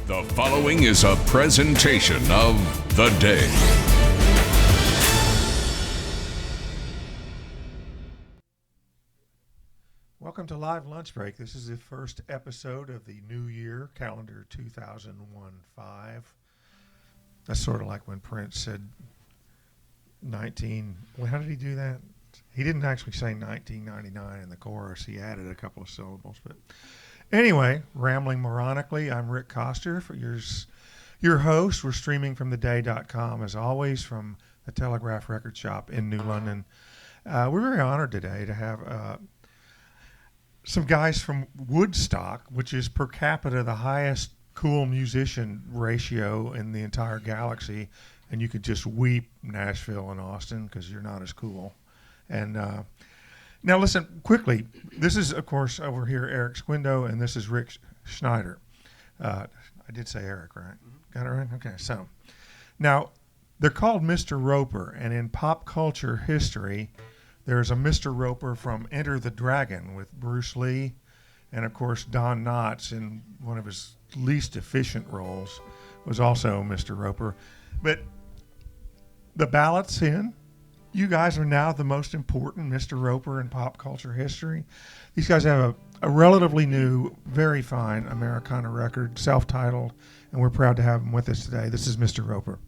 The following is a presentation of The Day. Welcome to Live Lunch Break. This is the first episode of the new year, calendar 2001-5. That's sort of like when Prince said 19. Well, how did he do that? He didn't actually say 1999 in the chorus. He added a couple of syllables. But anyway, rambling moronically, I'm Rick Coster, for your host. We're streaming from theday.com, as always, from the Telegraph Record Shop in New London. We're very honored today to have some guys from Woodstock, which is per capita the highest cool musician ratio in the entire galaxy. And you could just weep Nashville and Austin because you're not as cool. And now listen, quickly, this is, of course, over here, Eric Squindo, and this is Rick Schneider. I did say Eric, right? Got it right? Okay, so now they're called Mr. Roper, and in pop culture history, there's a Mr. Roper from Enter the Dragon with Bruce Lee, and of course Don Knotts in one of his least efficient roles was also Mr. Roper. But the ballot's in. You guys are now the most important Mr. Roper in pop culture history. These guys have a relatively new, very fine Americana record, self-titled, and we're proud to have them with us today. This is Mr. Roper.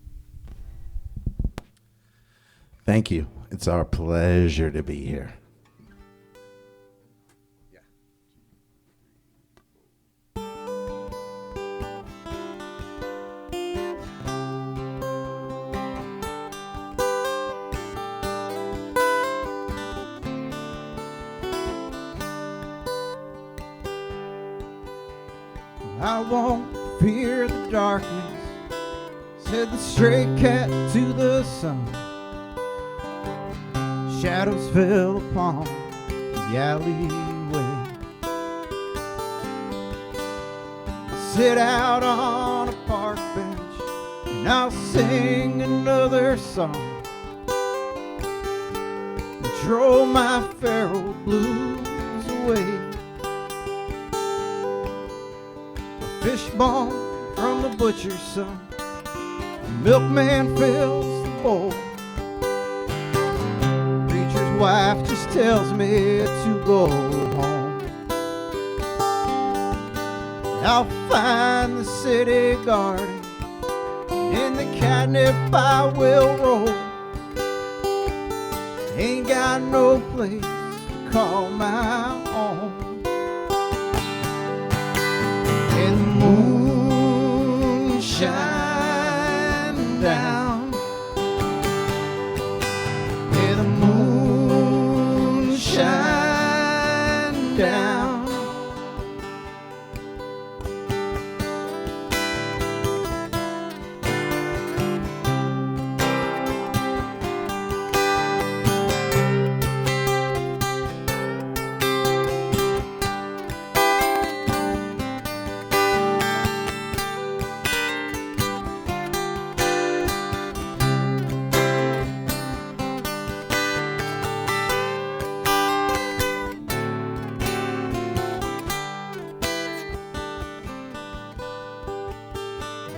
Thank you. It's our pleasure to be here. I won't fear the darkness, said the stray cat to the sun. Shadows fell upon the alleyway. Sit out on a park bench and I'll sing another song. Control my feral blues away. Fishbone from the butcher's son, the milkman fills the bowl. Preacher's wife just tells me to go home. I'll find the city garden, in the catnip I will roll. Ain't got no place to call my own. And the moon shine down. Yeah, the moon shine down.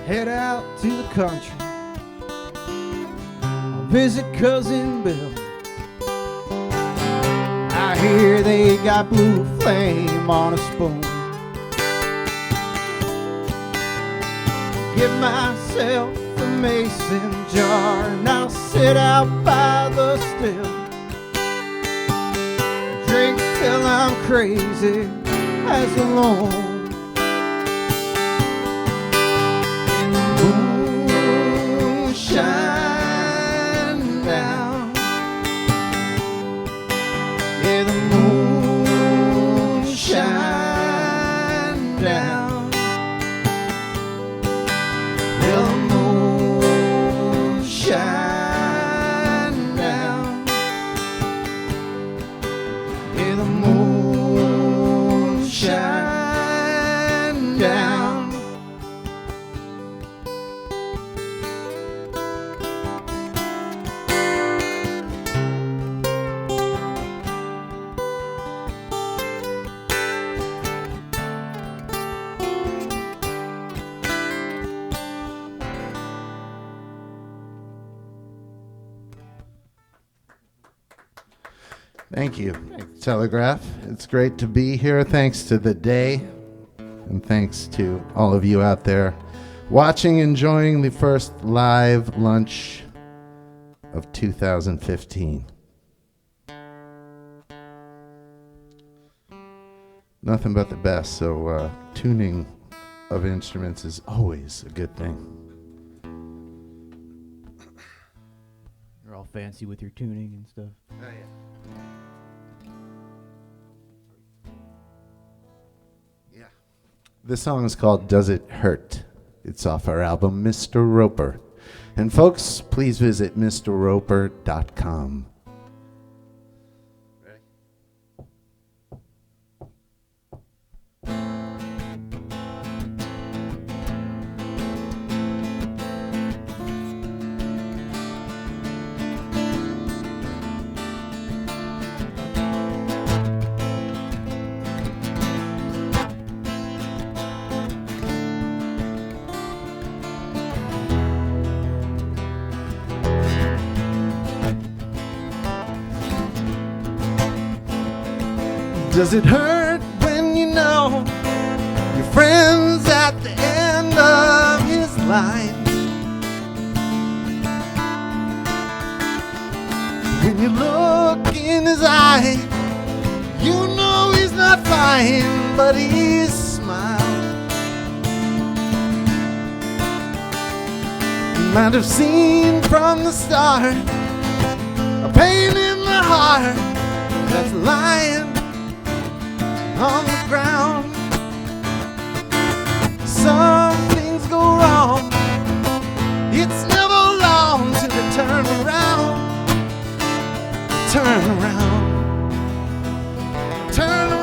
Head out to the country, I'll visit Cousin Bill. I hear they got blue flame on a spoon. Get myself a mason jar and I'll sit out by the still. Drink till I'm crazy as alone. Shine down. Yeah, the moon shine down. Yeah, the moon shine down. Yeah, the moon shine down. Thank you, Telegraph. It's great to be here. Thanks to the day, and thanks to all of you out there watching, enjoying the first live lunch of 2015. Nothing but the best, so tuning of instruments is always a good thing. You're all fancy with your tuning and stuff. Oh, yeah. This song is called Does It Hurt? It's off our album, Mr. Roper. And folks, please visit mrroper.com. Ready? Does it hurt when you know your friend's at the end of his line? When you look in his eye, you know he's not fine, but he smiles. You might have seen from the start a pain in the heart that's lying on the ground. Some things go wrong. It's never long till they turn around. Turn around. Turn around.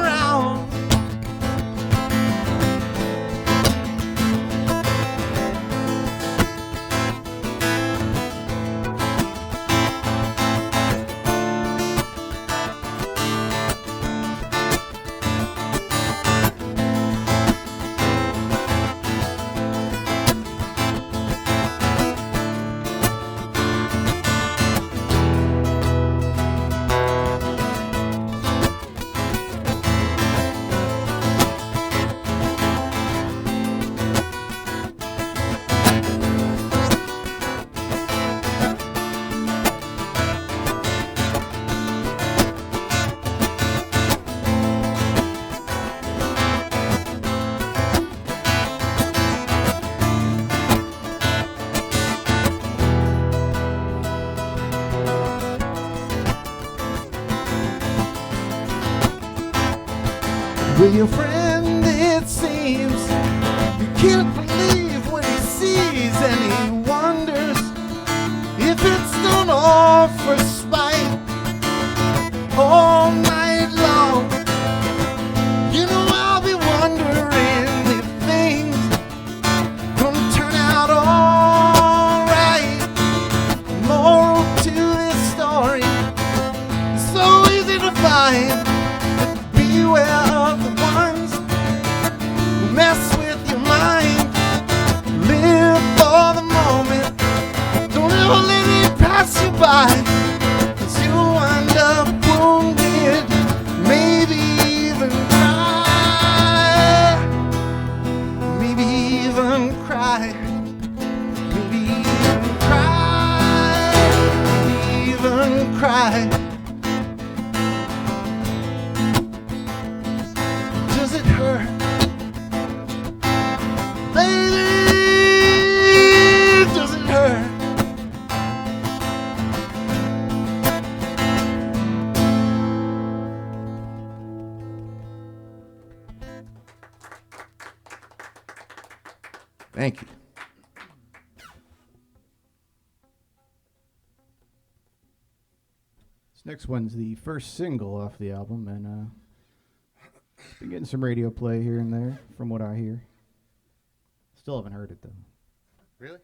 Well, your friend, it seems, he can't believe what he sees, and he wonders if it's done all for spite. All night long, you know I'll be wondering if things gonna turn out all right. Moral to this story, it's so easy to find. Beware of the ones who mess with your mind. Live for the moment. Don't ever let it pass you by, 'cause you'll wind up wounded, maybe even cry. Maybe even cry. Maybe even cry. Maybe even cry. Does it hurt? Baby, does it hurt? Thank you. This next one's the first single off the album, and been getting some radio play here and there, from what I hear. Still haven't heard it, though. Really?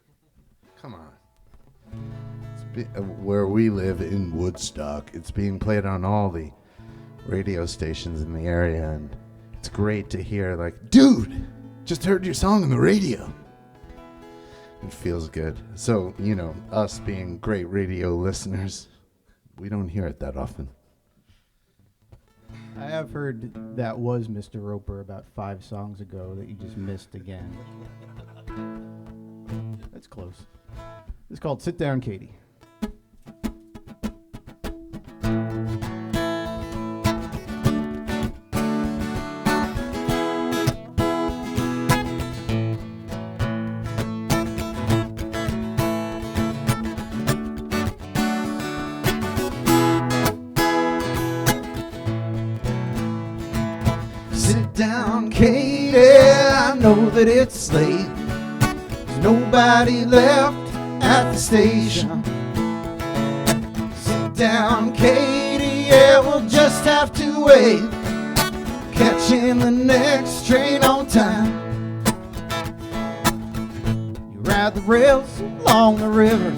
Come on. Where we live in Woodstock, it's being played on all the radio stations in the area, and it's great to hear, like, dude, just heard your song on the radio. It feels good. So, you know, us being great radio listeners, we don't hear it that often. I have heard that was Mr. Roper about 5 songs ago that you just missed again. That's close. It's called Sit Down, Katie. Sit down, Katie, I know that it's late. There's nobody left at the station. Sit down, Katie, yeah, we'll just have to wait. Catching the next train on time. You ride the rails along the river.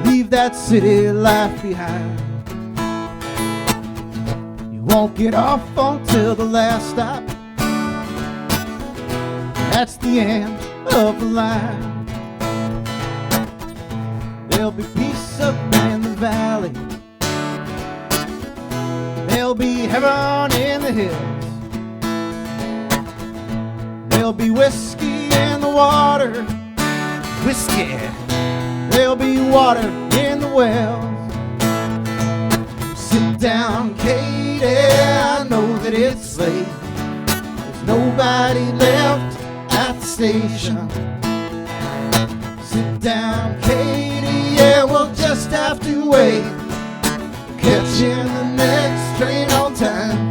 Leave that city life behind. Won't get off until the last stop. That's the end of the line. There'll be peace up in the valley. There'll be heaven in the hills. There'll be whiskey in the water. Whiskey. There'll be water in the wells. Sit down, Katie, I know that it's late. There's nobody left at the station. Sit down, Katie, yeah, we'll just have to wait. Catching the next train on time.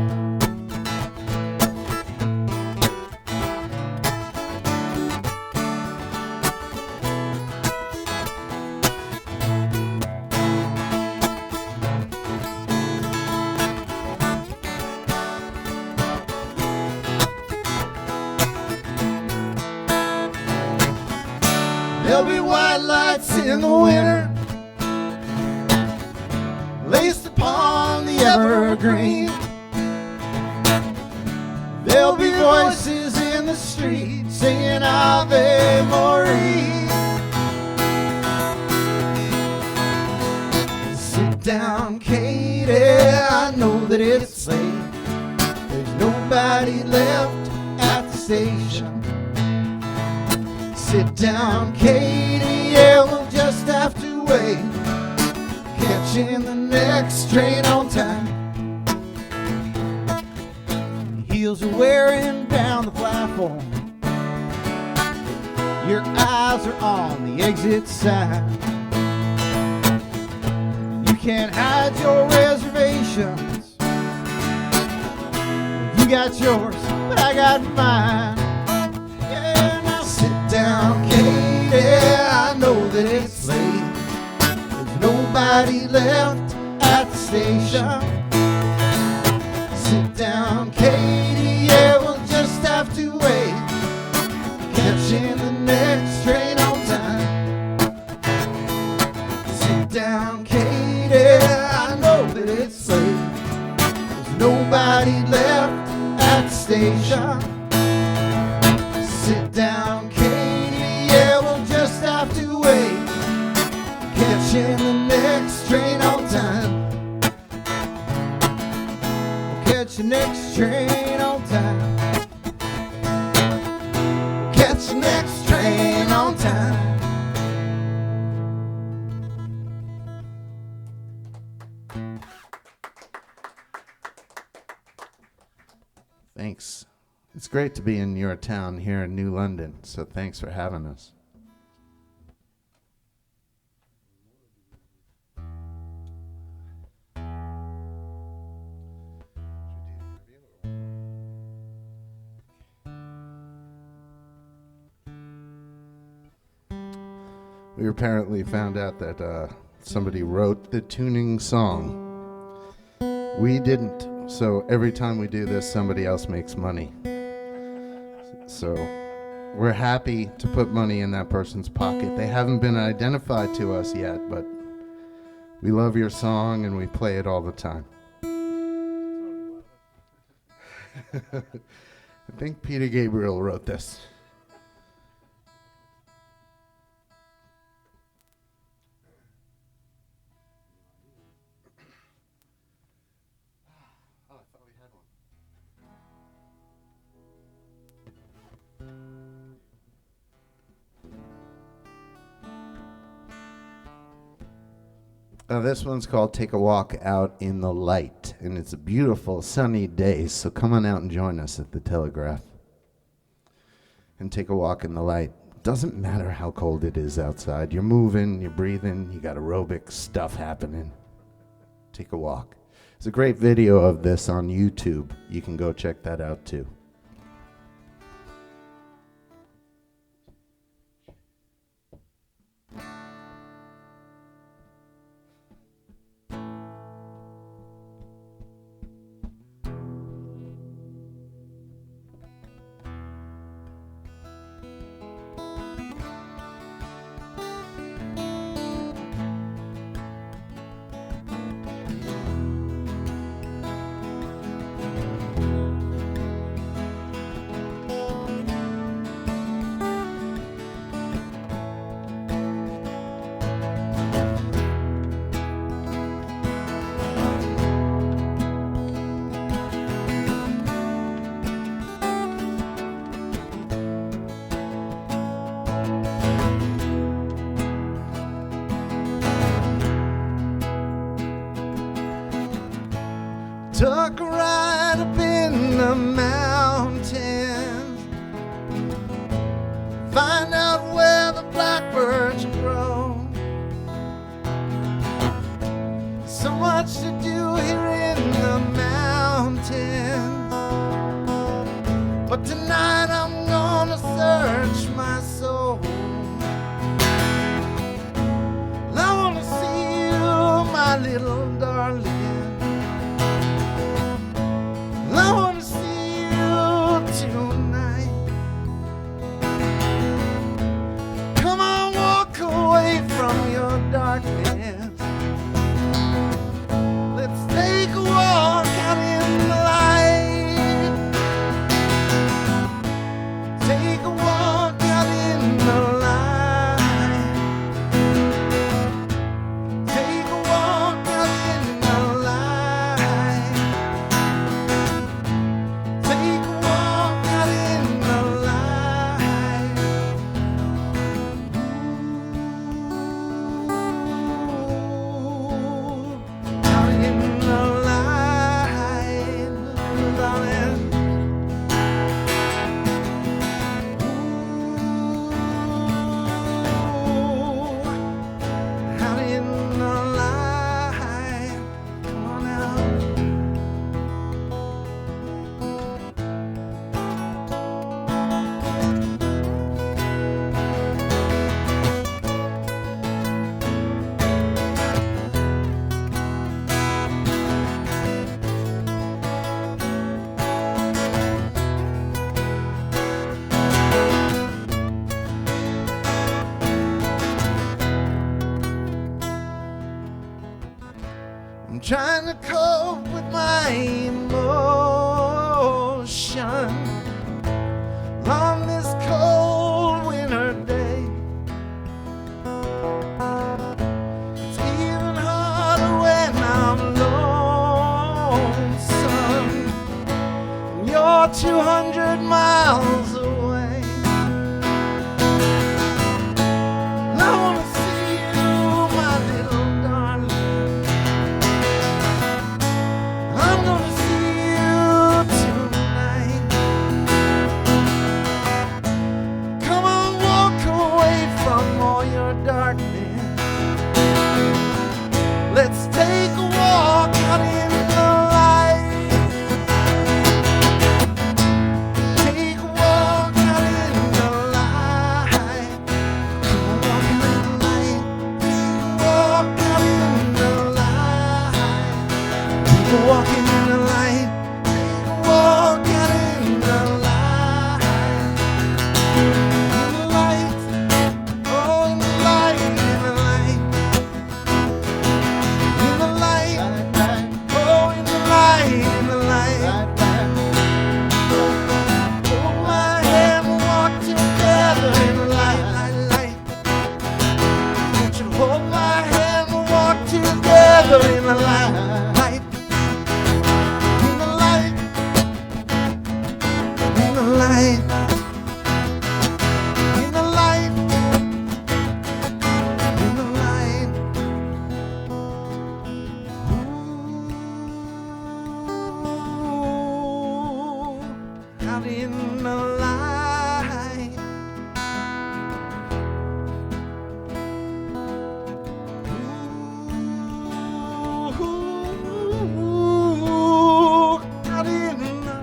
There'll be white lights in the winter, laced upon the evergreen. There'll be voices in the street singing Ave Maria. Sit down, Katie, I know that it's late. There's nobody left at the station. Sit down, Katie, yeah, we'll just have to wait. Catching the next train on time. Heels are wearing down the platform. Your eyes are on the exit sign. You can't hide your reservations. You got yours, but I got mine. Sit down, Katie, I know that it's late. There's nobody left at the station. Sit down, Katie, yeah, we'll just have to wait. Catching the next train on time. Sit down, Katie, I know that it's late. There's nobody left at the station. Sit down, Katie, yeah, we'll just have to wait. Catching the next train on time. We'll catch the next train on time. We'll catch the next train on time. Thanks. It's great to be in your town here in New London, so thanks for having us. We apparently found out that somebody wrote the tuning song. We didn't, so every time we do this, somebody else makes money. So we're happy to put money in that person's pocket. They haven't been identified to us yet, but we love your song and we play it all the time. I think Peter Gabriel wrote this. This one's called Take a Walk Out in the Light, and it's a beautiful sunny day, so come on out and join us at the Telegraph and take a walk in the light. Doesn't matter how cold it is outside. You're moving, you're breathing, you got aerobic stuff happening. Take a walk. There's a great video of this on YouTube. You can go check that out too. Took a ride up in the mountains, find out where the blackbirds grow. So much to do here in the mountains, but tonight I'm gonna search my soul. I wanna see you, my little darling. I wanna see you tonight. Come on, walk away from your darkness. Let's take a walk out in the light. Take a walk out in the light. Take a walk out in the light. Take a walk out in the light. Ooh, out in the light, darling. Ooh, out in the light. Come on out. I'm trying to cope with my emotion on this cold winter day. It's even harder when I'm lonesome and you're 200 miles away. And I wanna see you, my little darling. I'm gonna see you tonight. Come on, walk away from all your darkness. Let's take a walk out in the light. Take a walk out in the light. Ooh, out in the light.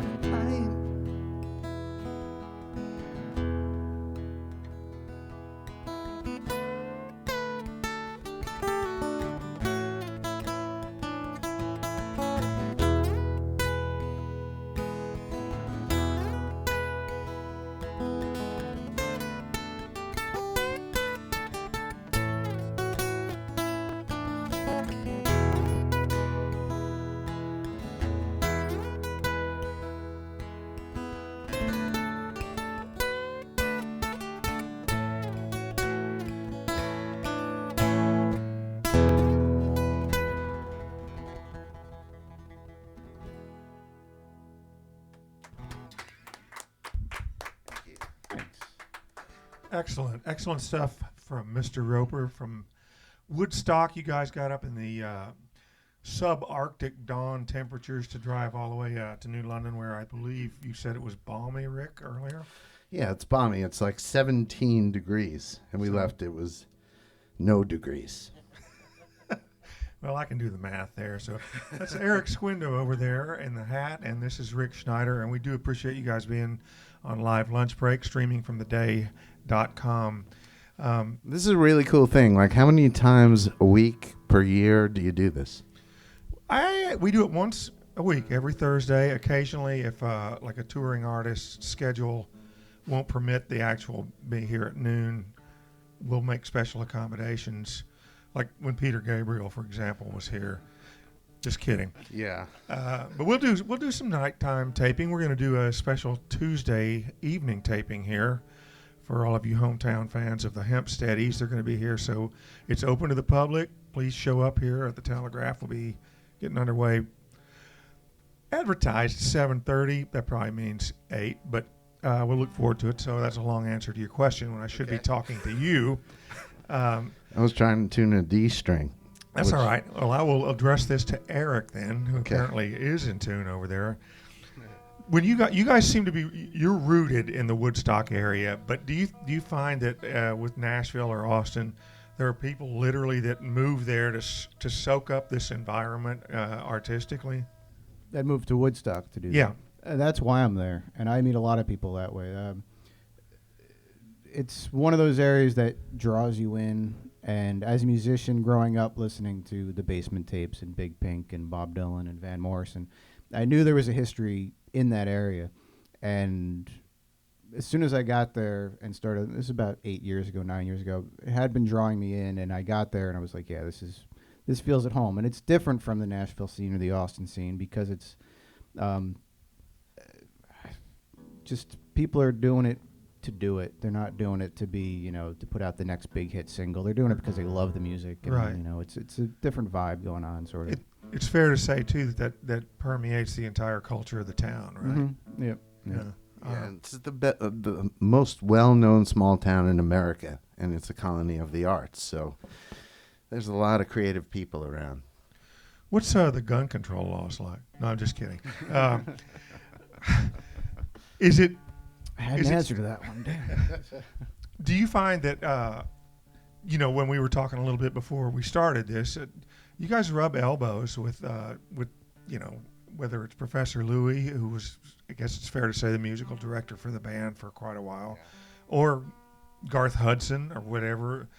Excellent, excellent stuff from Mr. Roper from Woodstock. You guys got up in the subarctic dawn temperatures to drive all the way to New London, where I believe you said it was balmy, Rick, earlier. Yeah, it's balmy. It's like 17 degrees, and we left. It was no degrees. Well, I can do the math there. So that's Eric Squindo over there in the hat, and this is Rick Schneider, and we do appreciate you guys being on Live Lunch Break, streaming from theday.com. This is a really cool thing. Like, how many times a week per year do you do this? We do it once a week, every Thursday. Occasionally, if like a touring artist's schedule won't permit the actual be here at noon, we'll make special accommodations. Like when Peter Gabriel, for example, was here. Just kidding. Yeah. But we'll do some nighttime taping. We're going to do a special Tuesday evening taping here for all of you hometown fans of the Hempsteadies. They're going to be here, so it's open to the public. Please show up here at the Telegraph. We'll be getting underway. Advertised 7:30. That probably means 8, but we'll look forward to it. So that's a long answer to your question when I should be talking to you. I was trying to tune a D string. That's all right. Well, I will address this to Eric then, who apparently is in tune over there. When you guys seem to be, you're rooted in the Woodstock area, but do you find that with Nashville or Austin, there are people literally that move there to soak up this environment artistically? That moved to Woodstock to do Yeah. that. That's why I'm there, and I meet a lot of people that way. It's one of those areas that draws you in, and as a musician growing up listening to the Basement Tapes and Big Pink and Bob Dylan and Van Morrison, I knew there was a history in that area. And as soon as I got there and started, this is about 9 years ago, it had been drawing me in, and I got there and I was like, yeah, this feels at home. And it's different from the Nashville scene or the Austin scene because it's just people are doing it to do it. They're not doing it to be, to put out the next big hit single. They're doing it because they love the music. And, Right. It's a different vibe going on, sort of. It's fair to say too that permeates the entire culture of the town, right? Mm-hmm. Yep. Yeah. Yeah, it's the most well-known small town in America, and it's a colony of the arts. So there's a lot of creative people around. What's the gun control laws like? No, I'm just kidding. Is it? I had Is an it- answer to that one. Damn. Do you find that when we were talking a little bit before we started this, you guys rub elbows with whether it's Professor Louis, who was, I guess it's fair to say, the musical director for the band for quite a while, or Garth Hudson or whatever.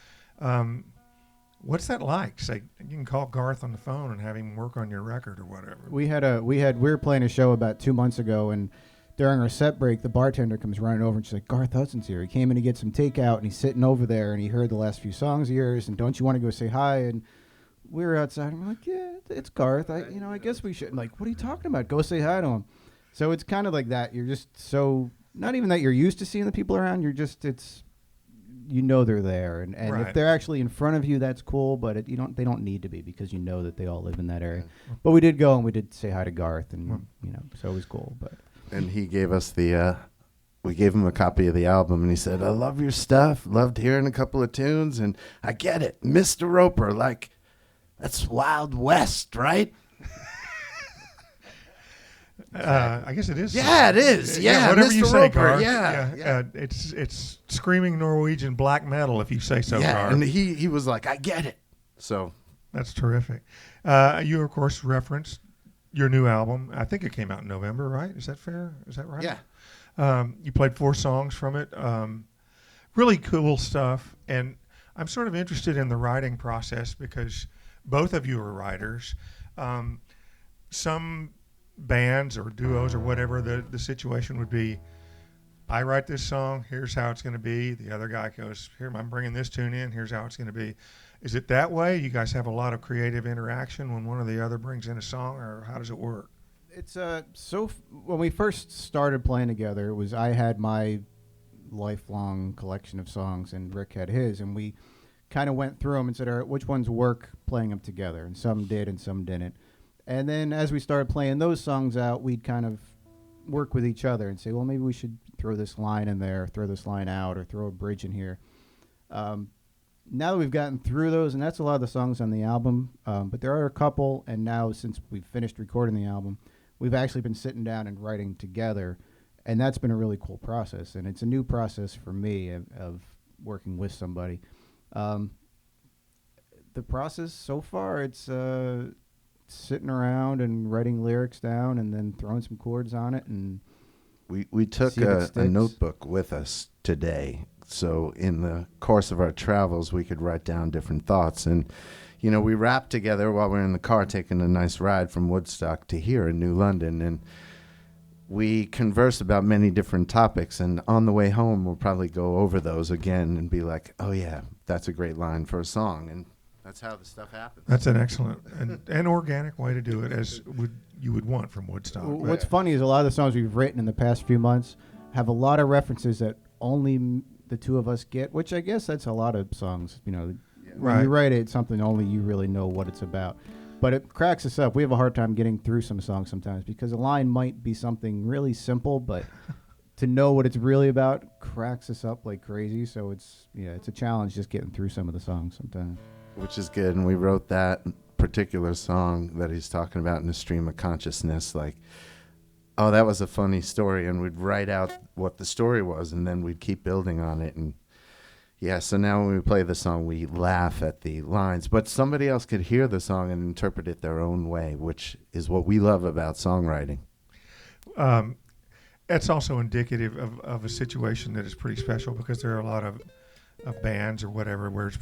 What's that like? Say you can call Garth on the phone and have him work on your record or whatever. We were playing a show about 2 months ago, and during our set break, the bartender comes running over and she's like, Garth Hudson's here. He came in to get some takeout, and he's sitting over there, and he heard the last few songs of yours, and don't you want to go say hi? And we were outside, and we're like, yeah, it's Garth. I guess we should. Like, what are you talking about? Go say hi to him. So it's kind of like that. You're just so, not even that you're used to seeing the people around, you're just, they're there. And Right. if they're actually in front of you, that's cool, but they don't need to be because you know that they all live in that area. But we did go, and we did say hi to Garth, and, so it was cool, but... And he gave us we gave him a copy of the album, and he said, I love your stuff, loved hearing a couple of tunes, and I get it, Mr. Roper, like, that's Wild West, right? I guess it is. Yeah, it is. Yeah, whatever Mr. you say, Roper. Gar. Yeah. It's screaming Norwegian black metal if you say so, Yeah, Gar. and he was like, I get it. So That's terrific. You of course referenced your new album. I think it came out in November, right? Is that fair? Is that right? yeah. You played 4 songs from it. Really cool stuff. And I'm sort of interested in the writing process because both of you are writers. Some bands or duos or whatever the situation would be, I write this song, here's how it's going to be. The other guy goes, here, I'm bringing this tune in, here's how it's going to be. Is it that way? You guys have a lot of creative interaction when one or the other brings in a song, or how does it work? It's when we first started playing together, it was I had my lifelong collection of songs and Rick had his, and we kind of went through them and said, all right, which ones work playing them together, and some did and some didn't. And then as we started playing those songs out, we'd kind of work with each other and say, well, maybe we should throw this line in there, throw this line out, or throw a bridge in here. Now that we've gotten through those, and that's a lot of the songs on the album, but there are a couple, and now since we've finished recording the album, we've actually been sitting down and writing together, and that's been a really cool process, and it's a new process for me of working with somebody. The process so far, it's sitting around and writing lyrics down and then throwing some chords on it, and We took see if it a sticks. notebook with us today. So in the course of our travels, we could write down different thoughts. And, you know, we rapped together while we were in the car taking a nice ride from Woodstock to here in New London. And we conversed about many different topics. And on the way home, we'll probably go over those again and be like, oh, yeah, that's a great line for a song. And that's how the stuff happens. That's an excellent and organic way to do it, as you would want from Woodstock. What's funny is a lot of the songs we've written in the past few months have a lot of references that only the two of us get, which I guess that's a lot of songs. You know, when Right. you write it, it's something only you really know what it's about. But it cracks us up. We have a hard time getting through some songs sometimes because a line might be something really simple, but to know what it's really about cracks us up like crazy. So it's a challenge just getting through some of the songs sometimes. Which is good. And we wrote that particular song that he's talking about in the stream of consciousness, like, oh, that was a funny story. And we'd write out what the story was, and then we'd keep building on it. And yeah, so now when we play the song, we laugh at the lines, but somebody else could hear the song and interpret it their own way, which is what we love about songwriting. That's also indicative of a situation that is pretty special, because there are a lot of bands or whatever where it's,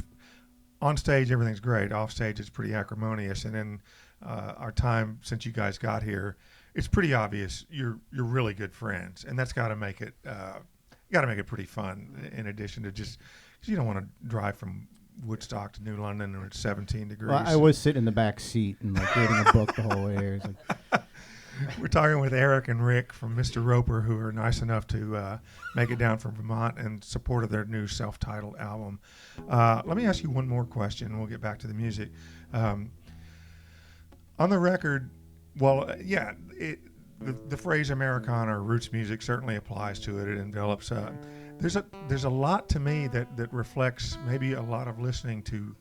on stage everything's great, off stage it's pretty acrimonious, and in our time since you guys got here, it's pretty obvious you're really good friends, and that's got to make it pretty fun. In addition to just, because you don't want to drive from Woodstock to New London when it's 17 degrees. Well, I was sitting in the back seat and like reading a book the whole way. It was like, We're talking with Eric and Rick from Mr. Roper, who are nice enough to make it down from Vermont in support of their new self-titled album. Let me ask you one more question, and we'll get back to the music. On the record, well, yeah, the phrase Americana or roots music certainly applies to it. It envelops. There's a lot to me that reflects maybe a lot of listening to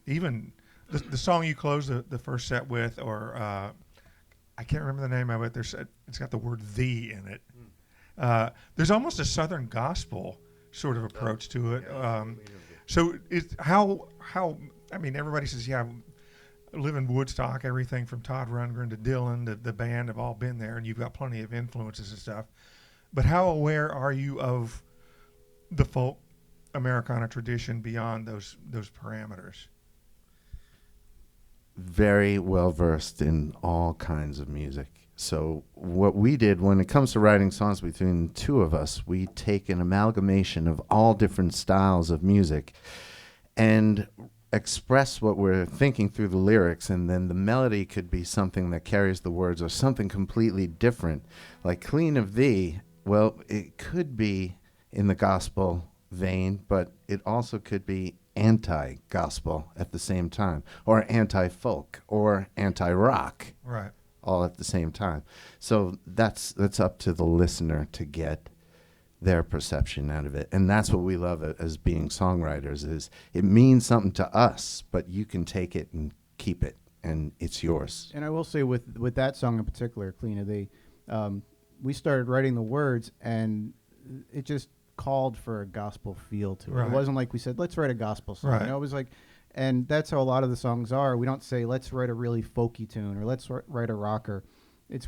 even the song you closed the first set with, or I can't remember the name of it. It's got the word "the" in it. There's almost a Southern gospel sort of approach to it. So it's how I mean, everybody says, yeah, I live in Woodstock. Everything from Todd Rundgren to Dylan to the band have all been there, and you've got plenty of influences and stuff. But how aware are you of the folk Americana tradition beyond those parameters? Very well versed in all kinds of music. So what we did when it comes to writing songs between the two of us, we take an amalgamation of all different styles of music and express what we're thinking through the lyrics, and then the melody could be something that carries the words or something completely different. Like Clean of Thee, well, it could be in the gospel vein, but it also could be anti-gospel at the same time, or anti-folk, or anti-rock, Right. all at the same time. So that's up to the listener to get their perception out of it. And that's what we love as being songwriters, is it means something to us, but you can take it and keep it and it's yours. And I will say with that song in particular, Cleena, we started writing the words, and it just called for a gospel feel to it. Right. It wasn't like we said, let's write a gospel song. Right. You know, it was like, and that's how a lot of the songs are. We don't say, let's write a really folky tune or let's write a rocker.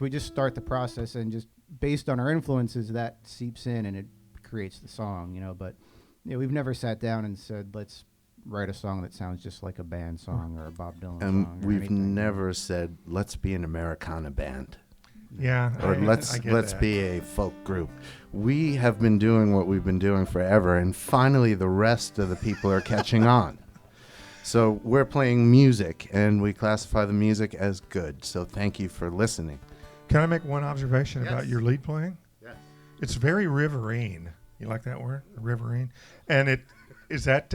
We just start the process, and just based on our influences, that seeps in and it creates the song, you know. But we've never sat down and said, let's write a song that sounds just like a band song or a Bob Dylan song. And or we've anything. never said, let's be an Americana band. Yeah. Or I let's get that. be a folk group. We have been doing what we've been doing forever, and finally the rest of the people are catching on. So we're playing music, and we classify the music as good. So thank you for listening. Can I make one observation Yes. about your lead playing? Yes. It's very riverine. You like that word? Riverine? And is that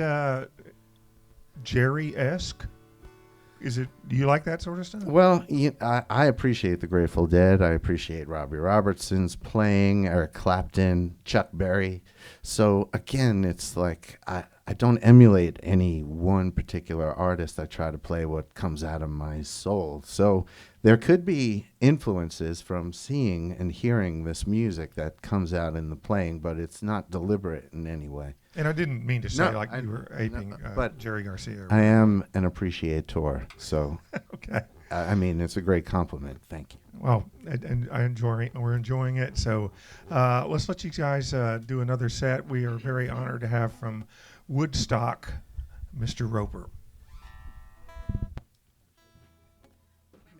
Jerry-esque? Do you like that sort of stuff? Well, I appreciate the Grateful Dead. I appreciate Robbie Robertson's playing, Eric Clapton, Chuck Berry. So again, it's like I don't emulate any one particular artist. I try to play what comes out of my soul. So there could be influences from seeing and hearing this music that comes out in the playing, but it's not deliberate in any way. And I didn't mean to say No, you were aping but Jerry Garcia. I am an appreciator, so Okay. I mean, it's a great compliment. Thank you. Well, and we're enjoying it. So let's let you guys do another set. We are very honored to have from Woodstock, Mr. Roper.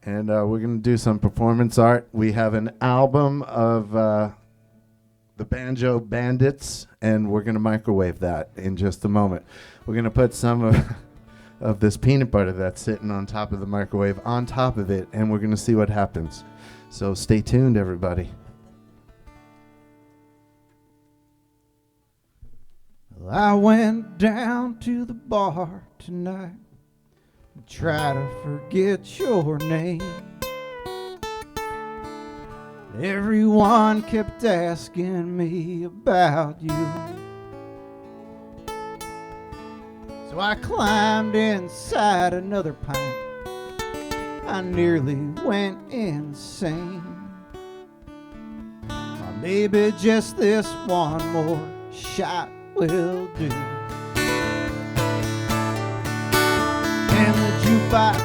And we're going to do some performance art. We have an album of the Banjo Bandits, and we're going to microwave that in just a moment. We're going to put some of this peanut butter that's sitting on top of the microwave on top of it, and we're going to see what happens. So stay tuned, everybody. Well, I went down to the bar tonight and try to forget your name. Everyone kept asking me about you. So I climbed inside another pint. I nearly went insane. Or maybe just this one more shot will do. And the jukebox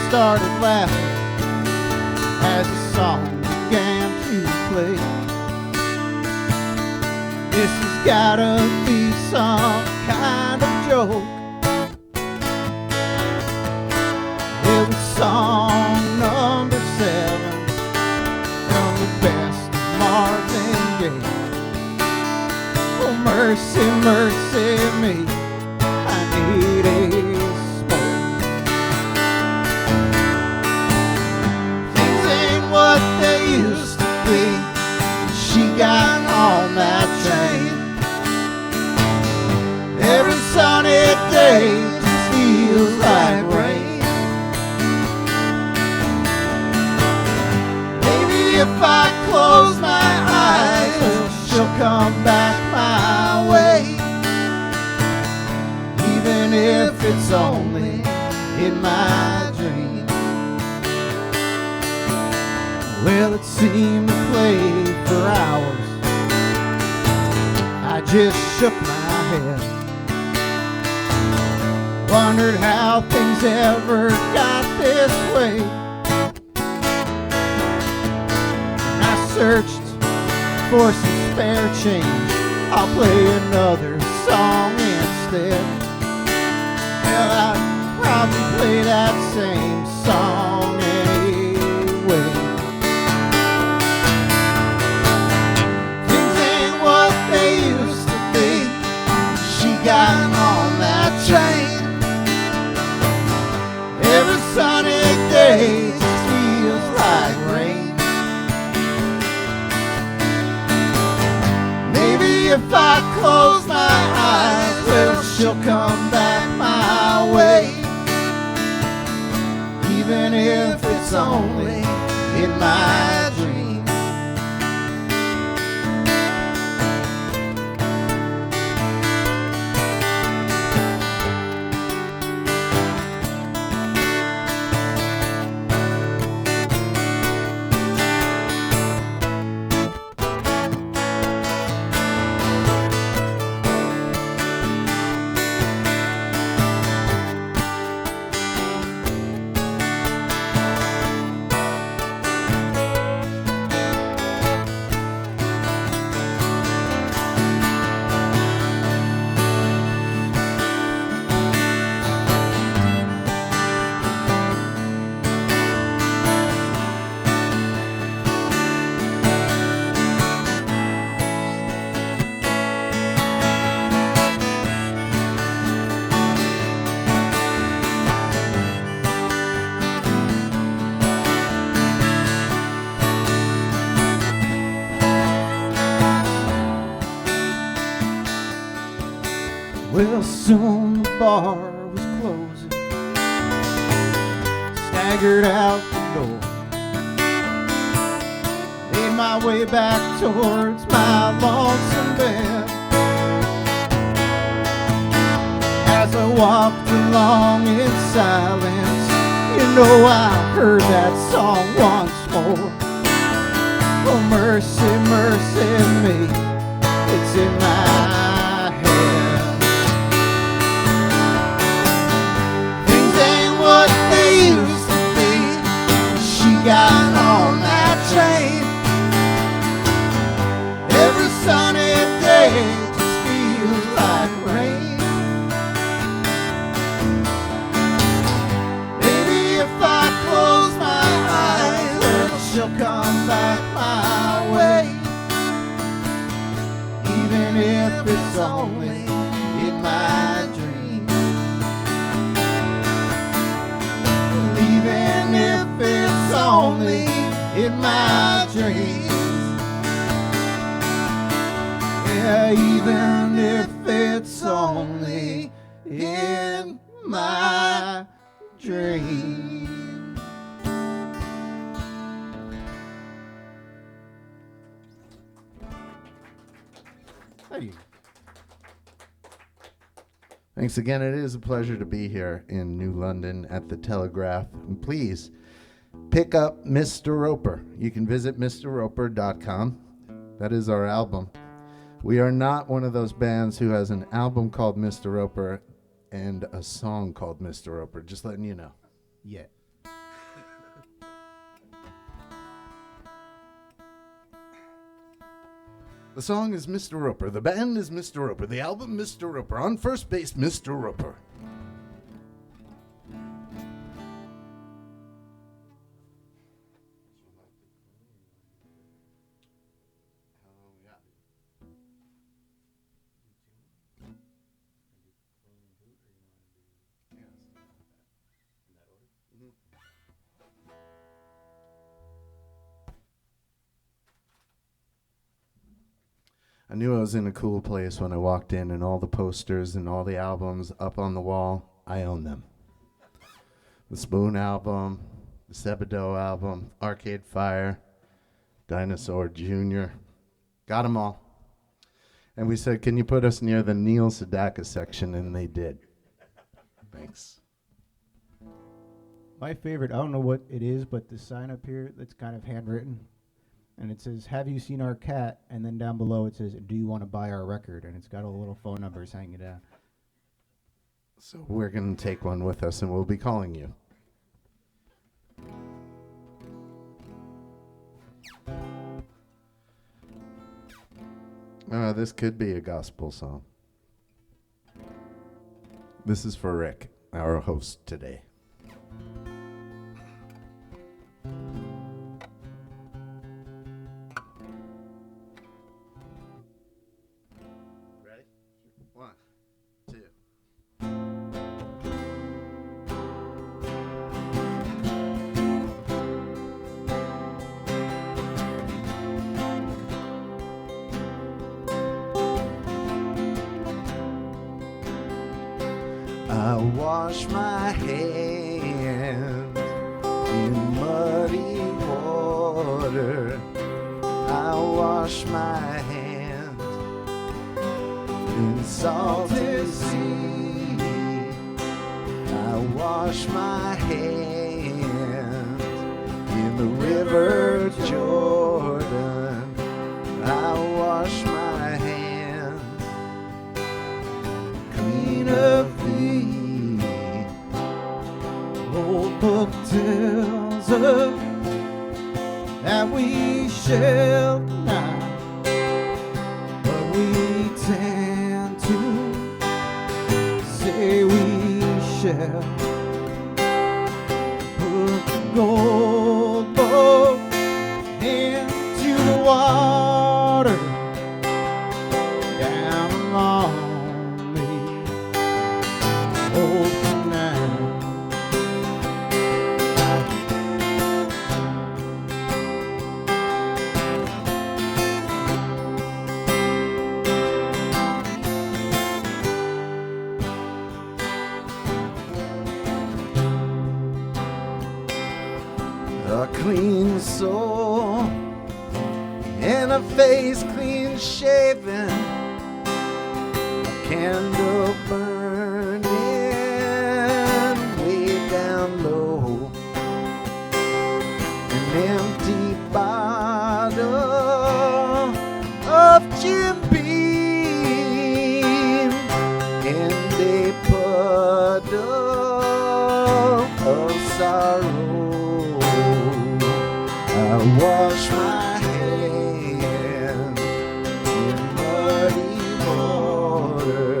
started laughing as the song began to play. This has gotta be some kind of joke. It was song number 7 from the best of Marvin Gaye. Oh, mercy, mercy me, I need a smoke. Things ain't what they used to be. She got on that train. Every sunny day just feels like rain. Maybe if I close my eyes, she'll come back my way. Even if it's only in my dream. Well, it seemed to play for hours. I just shook my head. Wondered how things ever got this way. And I searched for some spare change. I'll play another song instead. Well, I'd probably play that same song anyway. Things ain't what they used to be. She got on that train. Every sunny day just feels like rain. Maybe if I close my eyes, well, she'll come back my way. Even if it's only in my dream. Well, soon the bar was closing. Staggered out the door. Made my way back towards my lonesome bed. As I walked along in silence, you know I heard that song once more. Oh, mercy, mercy me, it's in my head. Things ain't what they used to be. She got on that train. Every sunny day just feels like rain. Maybe if I close my eyes, then she'll come back my way. Even if it's only in my dream. Even if it's only in my dreams. Yeah, even if it's only in my dreams. Thank you. Thanks again. It is a pleasure to be here in New London at the Telegraph. And please pick up Mr. Roper. You can visit mrroper.com. That is our album. We are not one of those bands who has an album called Mr. Roper and a song called Mr. Roper. Just letting you know. Yeah. The song is Mr. Roper. The band is Mr. Roper. The album, Mr. Roper. On first base, Mr. Roper. I knew I was in a cool place when I walked in, and all the posters and all the albums up on the wall, I own them. The Spoon album, the Sebado album, Arcade Fire, Dinosaur Jr. Got them all. And we said, can you put us near the Neil Sedaka section? And they did. Thanks. My favorite, I don't know what it is, but the sign up here that's kind of handwritten. And it says, have you seen our cat? And then down below it says, do you want to buy our record? And it's got all the little phone numbers hanging down. So we're going to take one with us, and we'll be calling you. This could be a gospel song. This is for Rick, our host today. Ready? 1, 2. I wash my hands in muddy water. I wash my hands in salty sea. I wash my hands in the river Jordan. I wash my hands clean of thee. Old book tells us that we shall not, but we tend to say we shall. Put the gold boat into the water down along me. Old canal. clean soul and a face clean shaven, a candle burning way down low, an empty bottle of Jim Beam, and a puddle of sorrow. I wash my hands in muddy water.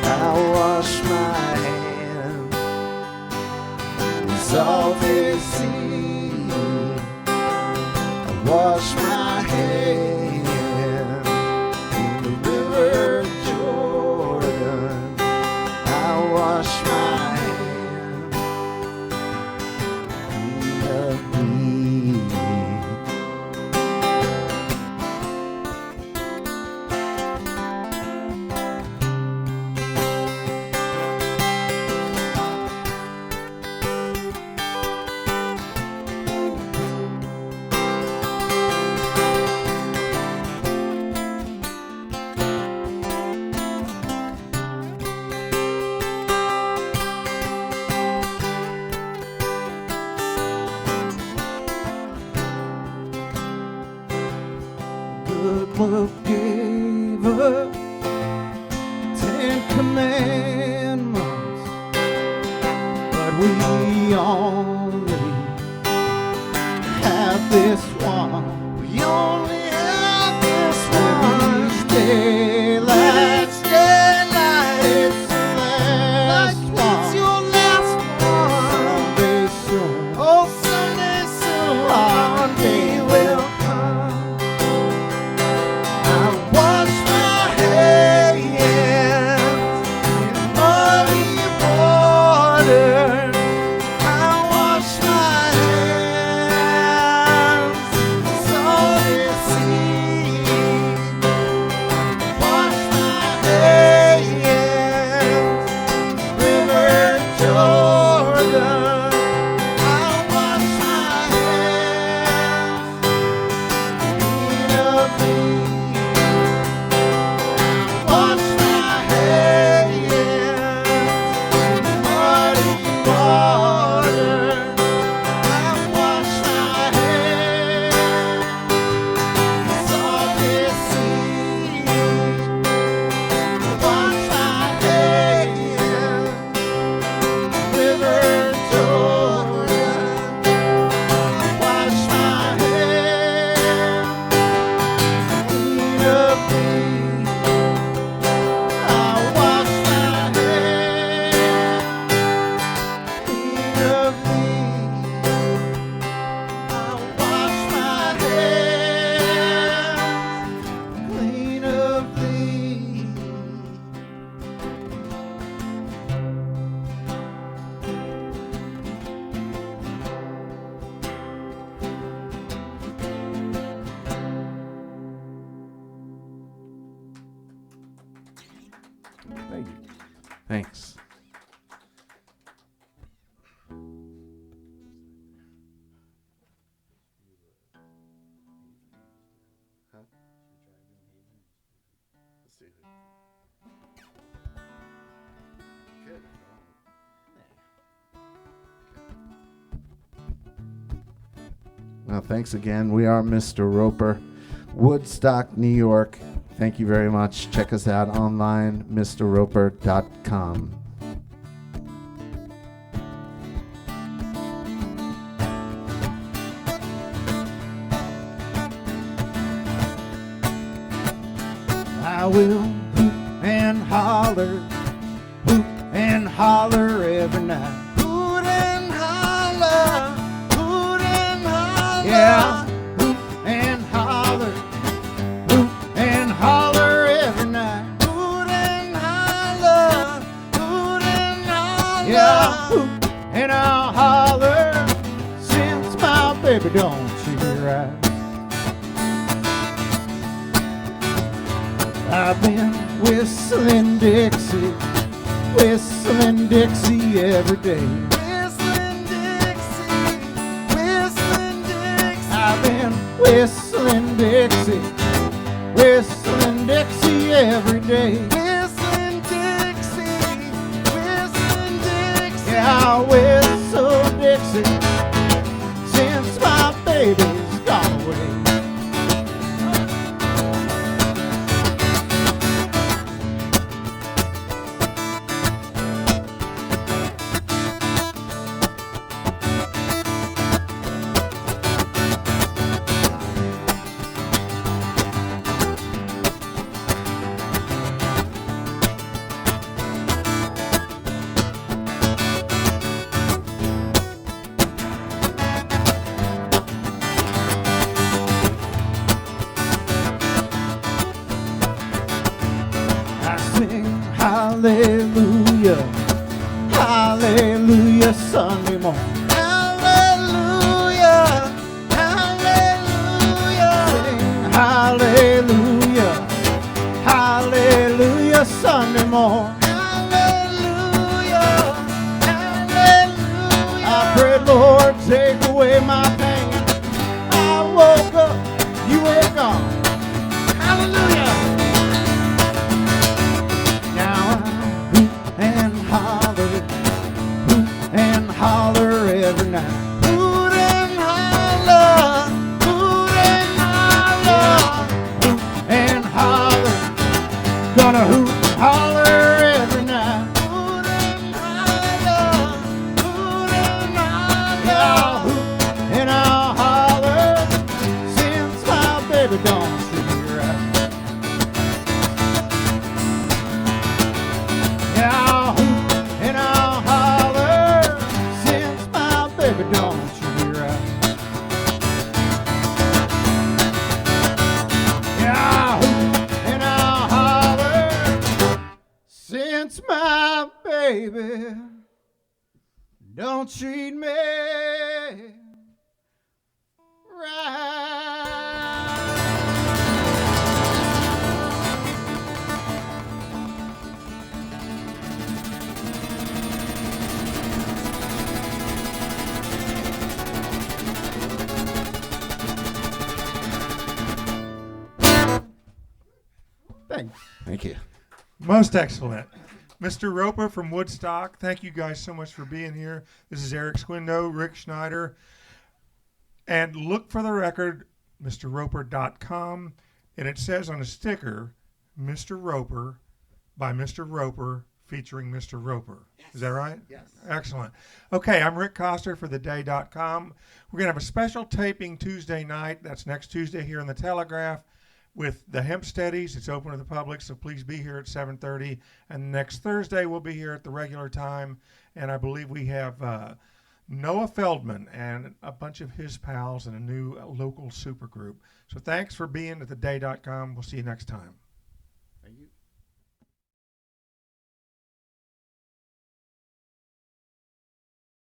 I wash my hands in salty sea. I wash my hands in the river Jordan. I wash my hands of thee. Good book gave us 10 commandments, but we only have this one. We only have this one. Let's daylight. It's the last one. It's your last one. Someday soon. Oh, someday soon. One day will come. I wash my hands in muddy water. I wash my hands in salty sea. Wash my hands, River Jordan. I wash my hands, clean of thee. Wash my hands in muddy water. I wash my hands in salty sea. Wash my hands, River Jordan. Wash my hands, clean of thee. I wash my hands, clean of thee. I wash my hands, clean of thee. Thank you. Thanks. Well, thanks again. We are Mr. Roper, Woodstock, New York. Thank you very much. Check us out online, mrroper.com. I will hoop and holler every night. Hoot and holler, yeah, hoop and holler every night. Hoot and holler, yeah, hoop and I'll holler since my baby don't treat me right. I've been whistling Dixie every day. Whistling Dixie Dixie, whistling Dixie every day. Whistling Dixie, whistling Dixie. Yeah, I whistle Dixie since my baby's gone away. I sing hallelujah, hallelujah Sunday morning. Hallelujah, hallelujah. Sing hallelujah, hallelujah Sunday morning. Hallelujah, hallelujah. I pray, Lord, take away my pain. I woke up, you were gone. Hallelujah. Now I hoot and holler every night. Hoot and holler, hoot and holler. Hoot and holler, gonna hoot and holler every night. Hoot and holler, hoot and Yeah, I'll holler. hoot and I'll holler since my baby don't treat me right. Yeah, I'll hoot and I'll holler since my baby don't treat me right. Yeah, I'll hoot and I'll holler since my baby don't treat me Thanks. Thank you. Most excellent. Mr. Roper from Woodstock, thank you guys so much for being here. This is Eric Squindo, Rick Schneider. And look for the record, MrRoper.com. And it says on a sticker, Mr. Roper by Mr. Roper featuring Mr. Roper. Is that right? Yes. Excellent. Okay, I'm Rick Coster for theday.com. We're going to have a special taping Tuesday night. That's next Tuesday here in the Telegraph with the Hempsteadies. It's open to the public, so please be here at 7:30. And next Thursday, we'll be here at the regular time. And I believe we have Noah Feldman and a bunch of his pals and a new local supergroup. So thanks for being at theday.com. We'll see you next time.